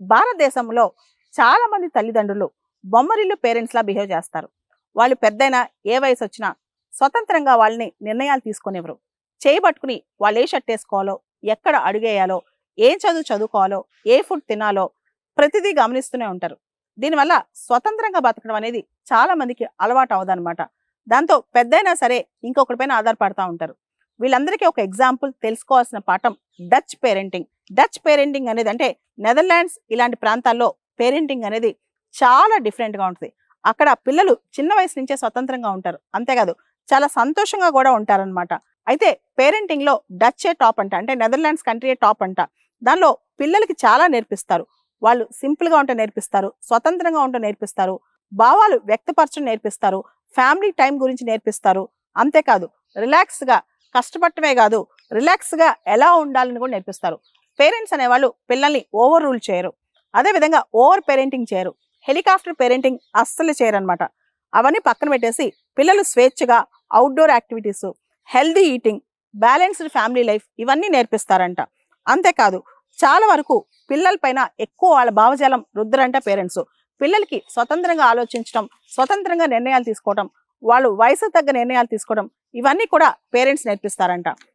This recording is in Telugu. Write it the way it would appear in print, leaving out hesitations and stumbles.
భారతదేశంలో చాలా మంది తల్లిదండ్రులు బొమ్మరిల్లు పేరెంట్స్‌లా బిహేవ్ చేస్తారు. వాళ్ళు పెద్దయినా, ఏ వయసొచ్చినా స్వతంత్రంగా వాళ్ళని నిర్ణయాలు తీసుకొనివ్వరు. చేయి పట్టుకుని వాళ్ళు ఏ షర్ట్ ఏసుకోవాలో, ఎక్కడ అడుగేయాలో, ఏం చదువుకోవాలో, ఏ ఫుడ్ తినాలో ప్రతిదీ గమనిస్తూనే ఉంటారు. దీనివల్ల స్వతంత్రంగా బతకడం అనేది చాలా మందికి అలవాటు అవ్వదనమాట. దాంతో పెద్దయినా సరే ఇంకొకరి పైన ఆధారపడతా ఉంటారు. వీళ్ళందరికీ ఒక ఎగ్జాంపుల్ తెలుసుకోవాల్సిన పాఠం డచ్ పేరెంటింగ్. డచ్ పేరెంటింగ్ అనేది అంటే నెదర్లాండ్స్ ఇలాంటి ప్రాంతాల్లో పేరెంటింగ్ అనేది చాలా డిఫరెంట్‌గా ఉంటది. అక్కడ పిల్లలు చిన్న వయసు నుంచే స్వతంత్రంగా ఉంటారు. అంతేకాదు చాలా సంతోషంగా కూడా ఉంటారనమాట. అయితే పేరెంటింగ్‌లో డచ్చే టాప్ అంట. అంటే నెదర్లాండ్స్ కంట్రీయే టాప్ అంట. దానిలో పిల్లలకి చాలా నేర్పిస్తారు. వాళ్ళు సింపుల్‌గా ఉంటే నేర్పిస్తారు. స్వతంత్రంగా ఉంటూ నేర్పిస్తారు. భావాలు వ్యక్తపరచడం నేర్పిస్తారు. ఫ్యామిలీ టైం గురించి నేర్పిస్తారు. అంతేకాదు రిలాక్స్‌గా కష్టపడటమే కాదు, రిలాక్స్‌గా ఎలా ఉండాలని కూడా నేర్పిస్తారు. పేరెంట్స్ అనేవాళ్ళు పిల్లల్ని ఓవర్ రూల్ చేయరు. అదేవిధంగా ఓవర్ పేరెంటింగ్ చేయరు. హెలికాప్టర్ పేరెంటింగ్ అస్సలు చేయరనమాట. అవన్నీ పక్కన పెట్టేసి పిల్లలు స్వేచ్ఛగా outdoor activities, healthy eating, balanced family life ఇవన్నీ నేర్పిస్తారంట. అంతేకాదు చాలా వరకు పిల్లల పైన ఎక్కువ వాళ్ళ భావజాలం రుద్దరంట పేరెంట్స్. పిల్లలకి స్వతంత్రంగా ఆలోచించడం, స్వతంత్రంగా నిర్ణయాలు తీసుకోవడం, వాళ్ళు వయసు తగ్గ నిర్ణయాలు తీసుకోవడం ఇవన్నీ కూడా పేరెంట్స్ నేర్పిస్తారంట.